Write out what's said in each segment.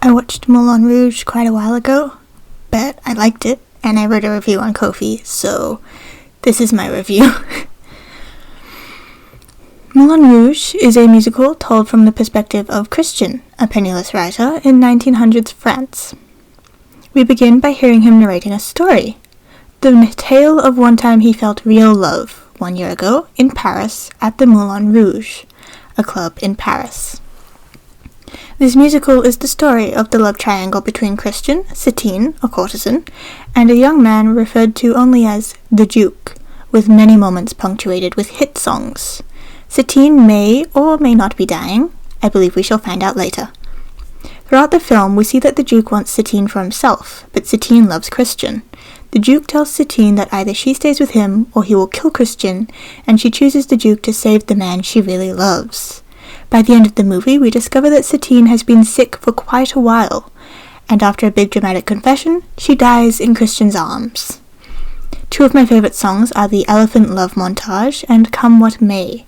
I watched Moulin Rouge quite a while ago, but I liked it, and I wrote a review on Ko-fi, so this is my review. Moulin Rouge is a musical told from the perspective of Christian, a penniless writer in 1900s France. We begin by hearing him narrating a story, the tale of one time he felt real love, 1 year ago, in Paris at the Moulin Rouge, a club in Paris. This musical is the story of the love triangle between Christian, Satine, a courtesan, and a young man referred to only as the Duke, with many moments punctuated with hit songs. Satine may or may not be dying. I believe we shall find out later. Throughout the film, we see that the Duke wants Satine for himself, but Satine loves Christian. The Duke tells Satine that either she stays with him or he will kill Christian, and she chooses the Duke to save the man she really loves. By the end of the movie, we discover that Satine has been sick for quite a while, and after a big dramatic confession, she dies in Christian's arms. Two of my favourite songs are the Elephant Love Montage and Come What May.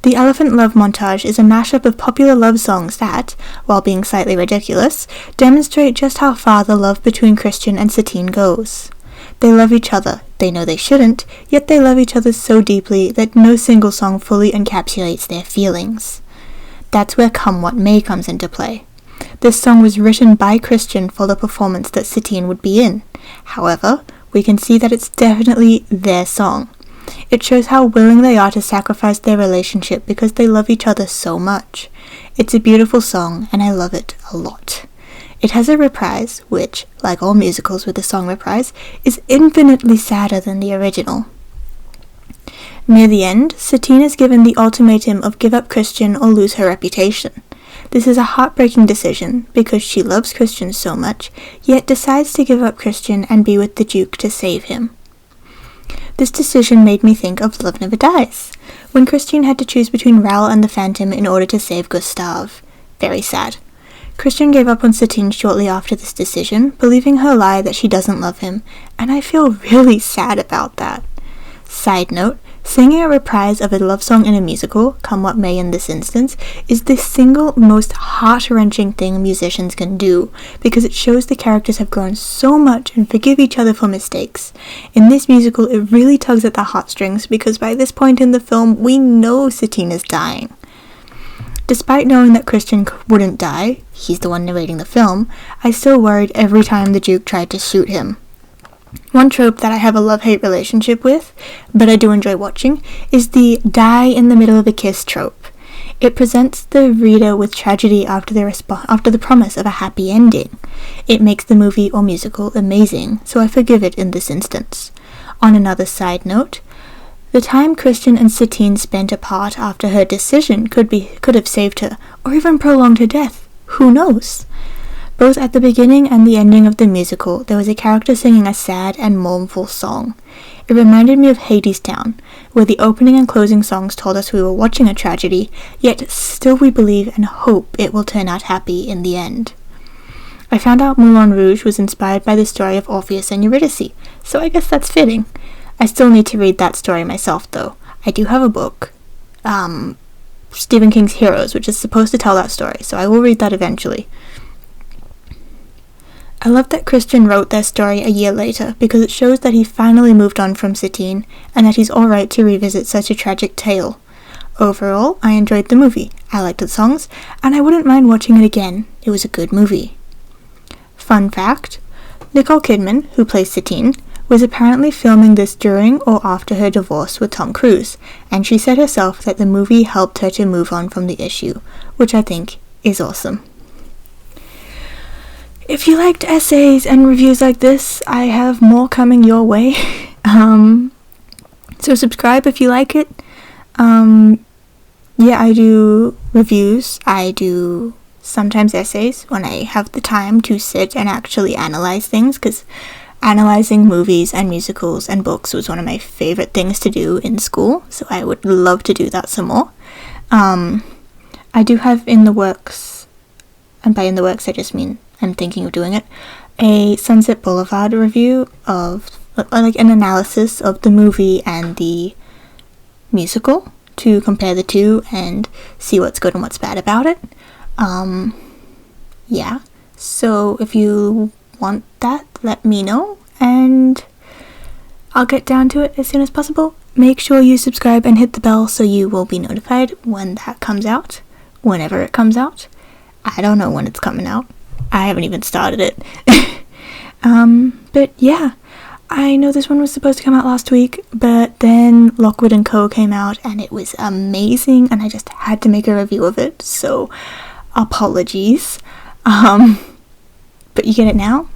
The Elephant Love Montage is a mashup of popular love songs that, while being slightly ridiculous, demonstrate just how far the love between Christian and Satine goes. They love each other, they know they shouldn't, yet they love each other so deeply that no single song fully encapsulates their feelings. That's where Come What May comes into play. This song was written by Christian for the performance that Satine would be in. However, we can see that it's definitely their song. It shows how willing they are to sacrifice their relationship because they love each other so much. It's a beautiful song, and I love it a lot. It has a reprise, which, like all musicals with a song reprise, is infinitely sadder than the original. Near the end, Satine is given the ultimatum of give up Christian or lose her reputation. This is a heartbreaking decision because she loves Christian so much, yet decides to give up Christian and be with the Duke to save him. This decision made me think of Love Never Dies, when Christian had to choose between Raoul and the Phantom in order to save Gustave. Very sad. Christian gave up on Satine shortly after this decision, believing her lie that she doesn't love him, and I feel really sad about that. Side note, singing a reprise of a love song in a musical, Come What May in this instance, is the single most heart-wrenching thing musicians can do, because it shows the characters have grown so much and forgive each other for mistakes. In this musical, it really tugs at the heartstrings, because by this point in the film, we know Satine is dying. Despite knowing that Christian wouldn't die, he's the one narrating the film, I still worried every time the Duke tried to shoot him. One trope that I have a love-hate relationship with, but I do enjoy watching, is the die in the middle of a kiss trope. It presents the reader with tragedy after the promise of a happy ending. It makes the movie or musical amazing, so I forgive it in this instance. On another side note, the time Christian and Satine spent apart after her decision could have saved her, or even prolonged her death. Who knows? Both at the beginning and the ending of the musical, there was a character singing a sad and mournful song. It reminded me of Hadestown, where the opening and closing songs told us we were watching a tragedy, yet still we believe and hope it will turn out happy in the end. I found out Moulin Rouge was inspired by the story of Orpheus and Eurydice, so I guess that's fitting. I still need to read that story myself, though. I do have a book, Stephen King's Heroes, which is supposed to tell that story, so I will read that eventually. I love that Christian wrote their story a year later because it shows that he finally moved on from Satine and that he's alright to revisit such a tragic tale. Overall, I enjoyed the movie, I liked the songs, and I wouldn't mind watching it again. It was a good movie. Fun fact, Nicole Kidman, who plays Satine, was apparently filming this during or after her divorce with Tom Cruise, and she said herself that the movie helped her to move on from the issue, which I think is awesome. If you liked essays and reviews like this, I have more coming your way. So subscribe if you like it. I do reviews. I do sometimes essays when I have the time to sit and actually analyze things, because analyzing movies and musicals and books was one of my favorite things to do in school, so I would love to do that some more. I do have in the works, and by in the works I just mean I'm thinking of doing it, a Sunset Boulevard review of, like, an analysis of the movie and the musical to compare the two and see what's good and what's bad about it. So if you want that, let me know, and I'll get down to it as soon as possible. Make sure you subscribe and hit the bell so you will be notified when that comes out, whenever it comes out. I don't know when it's coming out. I haven't even started it. But yeah, I know this one was supposed to come out last week, but then Lockwood & Co. came out and it was amazing, and I just had to make a review of it, so apologies. But you get it now,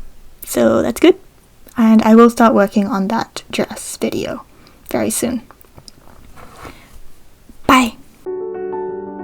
so that's good. And I will start working on that dress video very soon.